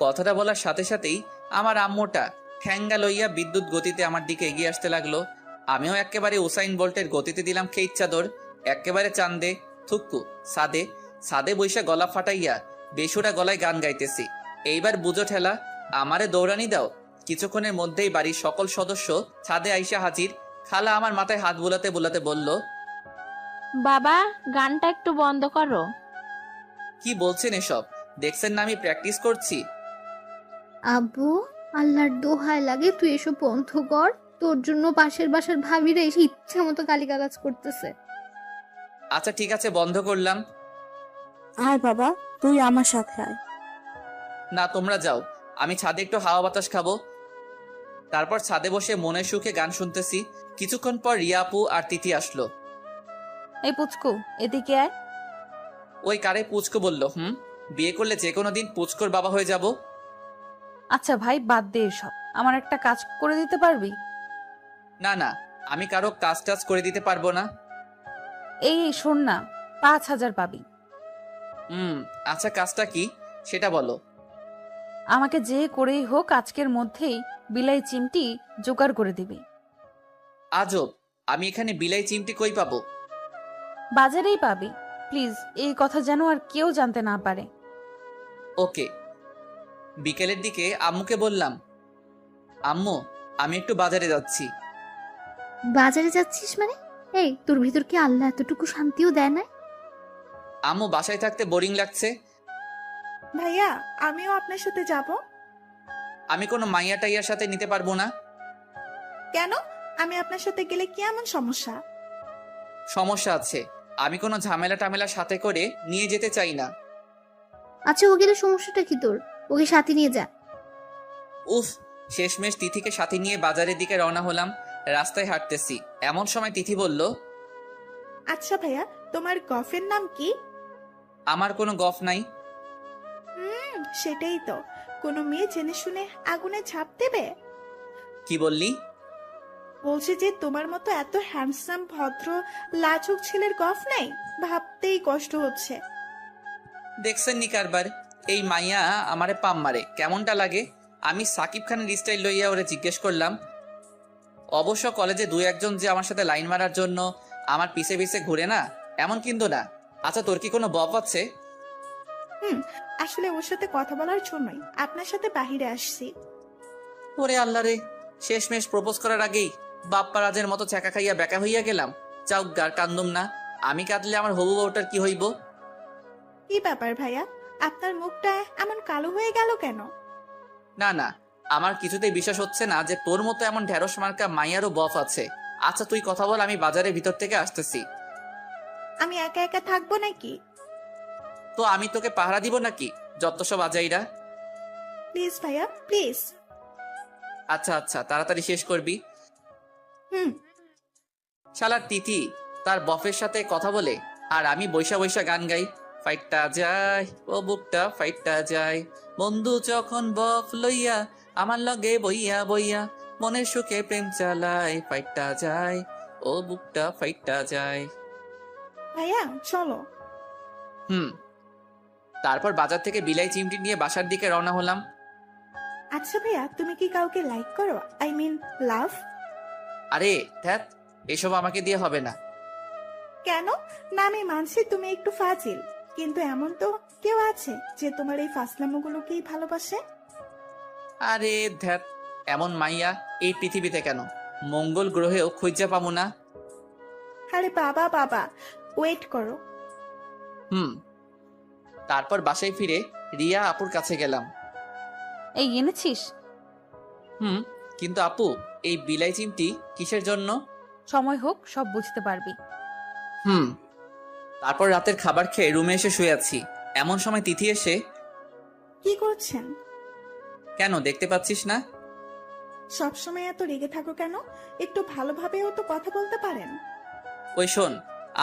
কথাটা বলার সাথে সাথেই আমার আম্মুটা ঠ্যাঙ্গা লইয়া বিদ্যুৎ গতিতে আমার দিকে এগিয়ে আসতে লাগলো। আমিও একেবারে উসাইন বোল্টের গতিতে দিলাম খেইচ্ছা চাদর, একেবারে চান্দে থুক্কু সাদে সাদে বৈশা গলা ফাটাইয়া বেসুরা গলায় গান গাইতেছি। এইবার বুঝো ঠেলা, আমারে দৌড়ানি দাও। কিছুক্ষণের মধ্যেই বাড়ির সকল সদস্য ছাদে আইসা হাজির। খালা আমার মাথায় হাত বুলাতে বুলাতে বলল, বাবা, গানটা একটু বন্ধ করো। কি বলছেন এসব? দেখছেন না আমি প্র্যাকটিস করছি। আব্বু, আল্লাহর দোহাই লাগে তুই এসব বন্ধ কর। তোর জন্য পাশের বাসার ভাবিরা এসে ইচ্ছা মতো গালিগালাজ করতেছে। আচ্ছা ঠিক আছে, বন্ধ করলাম। আয় বাবা, তুই আমার সাথে আয়। না, তোমরা যাও, আমি ছাদে একটু হাওয়া বাতাস খাবো। তারপর ছাদে বসে মনের সুখে গান শুনতেছি। কিছুক্ষণ পর রিয়া আপু আর তিথি আসলো। এই পুচকু, এদিকে আয়। ওই কারে পুচকো বলল? বিয়ে করলে যে কোনো দিন পুচকোর বাবা হয়ে যাব। আচ্ছা ভাই, বাদ দে এসব। আমার একটা কাজ করে দিতে পারবি? না না, আমি কারো কাজ টাজ করে দিতে পারবো না। এই শোন না, 5,000 পাবি। আচ্ছা, কাজটা কি সেটা বলো। আমাকে যে করেই হোক আজকের মধ্যেই বিলাই চিমটি জোগাড় করে দিবি। আজব, আমি এখানে বিলাই চিমটি কই পাবো? বাজারেই পাবি। প্লিজ, এই কথা যেন আর কেউ জানতে না পারে। ওকে। বিকেলের দিকে আম্মুকে বললাম, আম্মু আমি একটু বাজারে যাচ্ছি। বাজারে যাচ্ছিস মানে? এই, তোর ভিতর কি আল্লাহ এতটুকু শান্তিও দেয় না? আম্মু বাসায় থাকতে বোরিং লাগছে। ভাইয়া, আমিও আপনার সাথে যাব। আমি কোনো মাইয়া টাইয়ার সাথে নিতে পারবো না। কেন? আমি আপনার সাথে গেলে কি এমন সমস্যা? সমস্যা আছে, আমি কোনো ঝামেলা টামেলা সাথে করে নিয়ে যেতে চাই না। আচ্ছা, ও গেলে সমস্যাটা কি তোর? ওকে সাথে নিয়ে যা। উফ, শেষমেশ তিথিকে সাথে নিয়ে বাজারের দিকে রওনা হলাম। রাস্তায় হাঁটতেছি, এমন সময় তিথি বলল, আচ্ছা ভাইয়া, তোমার গফের নাম কি? আমার কোনো গফ নাই। সেটাই তো, কোনো মেয়ে জেনে শুনে আগুনে ঝাঁপ দেবে? কি বললি? বলছে যে তোমার মতো এত হ্যান্ডসাম ভদ্র লাজুক ছেলের গফ নাই, ভাবতেই কষ্ট হচ্ছে। দেখছেন নি কারবার, এই মাইয়া আমারে পাম মারে, কেমনটা লাগে? আমি সাকিব খানের স্টাইল লইয়া ওরে জিজ্ঞেস করলাম। অবশ্য কলেজে দুই একজন যে আমার সাথে লাইন মারার জন্য আমার পিছে পিছে ঘুরে না, এমন কিন্তু না। আচ্ছা, তোর কি কোনো বফ আছে? আসলে ওর সাথে কথা বলার জন্যই আপনার সাথে বাহিরে আসছি। ওরে আল্লাহ রে, শেষমেশ প্রপোজ করার আগেই বাপ্পা রাজের মতো চাকা খাইয়া বেকা হইয়া গেলাম। চাউক গার কান্দুম না, আমি কাঁদলে আমার হবু বউটার কি হইব? কি ব্যাপার ভাইয়া, আপনার মুখটা এমন কালো হয়ে গেল কেন? না না, আমার কিছুতেই বিশ্বাস হচ্ছে না যে তোর মতো এমন ঢেঁড়স মার্কা মাইয়ারও বফ আছে। আচ্ছা তুই কথা বল, আমি বাজারের ভিতর থেকে আসতেছি। আমি একা একা থাকবো নাকি? তো আমি তোকে পাহারা দিব নাকি, যত সব আজাইরা? প্লিজ ভাইয়া, প্লিজ। আচ্ছা আচ্ছা, তাড়াতাড়ি শেষ করবি। হুম। শালার তিথি তার বফের সাথে কথা বলে, আর আমি বৈশা বৈশা গান গাই। ফাইটটা যায় ও বুকটা ফাইটটা যায়, বন্ধু যখন বফ লইয়া আমার লগে বইয়া বইয়া মনের সুখে প্রেম চালায়। ফাইটটা যায় ও বুকটা ফাইটটা যায়। ভাইয়া চলো। তারপর বাজার থেকে বিলাই চিমটি নিয়ে বাসার দিকে রওনা হলাম। আচ্ছা ভাইয়া, তুমি কি কাউকে লাইক করো? আই মিন লাভ? আরে ধ্যাত, এসব আমাকে দিয়ে হবে না। কেন না? আমি মানছি তুমি একটু ফাজিল, কিন্তু এমন তো কেউ আছে যে তোমার এই ফাসলামোগুলোকেই ভালোবাসে। আরে ধ্যাত, এমন মাইয়া এই পৃথিবীতে কেন, মঙ্গল গ্রহেও খুঁজা পাবো না। আরে বাবা বাবা, ওয়েট করো। তারপর বাসায় ফিরে রিয়া আপুর কাছে গেলাম। এই এনেছিস? কিন্তু আপু, এই বিলাই চিমটি কিসের জন্য? সময় হোক সব বুঝতে পারবি। তারপর রাতের খাবার খেয়ে রুমে এসে শুয়ে আছি। এমন সময় তিথি এসে, কি করছেন? কেন দেখতে পাচ্ছিস না? সবসময় এত রেগে থাকো কেন? একটু ভালোভাবেও তো কথা বলতে পারেন। ওই শোন,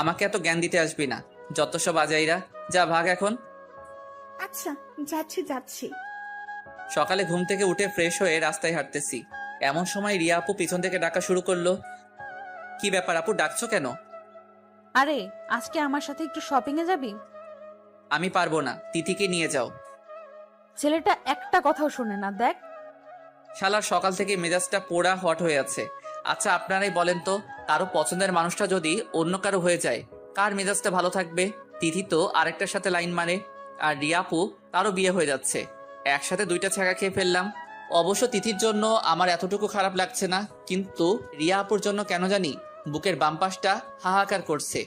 আমাকে এত জ্ঞান দিতে আসবি না, যত সব আজাইরা। যা ভাগ এখন। আচ্ছা, যাচ্ছি যাচ্ছি। সকালে ঘুম থেকে উঠে ফ্রেশ হয়ে রাস্তায় হাঁটতেছি। এমন সময় রিয়া আপু পিছন থেকে ডাকা শুরু করলো। কি ব্যাপার আপু, ডাকছো কেন? আরে, আজকে আমার সাথে একটু শপিং এ যাবি? আমি পারবো না, তিথিকে নিয়ে যাও। ছেলেটা একটা কথাও শোনে না, দেখ। শালার সকাল থেকে মেজাজটা পোড়া হট হয়ে আছে। আচ্ছা আপনারাই বলেন তো, কারো পছন্দের মানুষটা যদি অন্য কারো হয়ে যায়, কার মেজাজটা ভালো থাকবে? তিথি তো আরেকটার সাথে লাইন মারে, আর রিয়াপু তারও বিয়ে হয়ে যাচ্ছে। একসাথে দুইটা ছ্যাঁকা খেয়ে ফেললাম। অবশ্য তিথির জন্য আমার এতটুকু খারাপ লাগছে না, কিন্তু রিয়া আপুর জন্য কেন জানি বুকের বাম পাশটা হাহাকার করছে।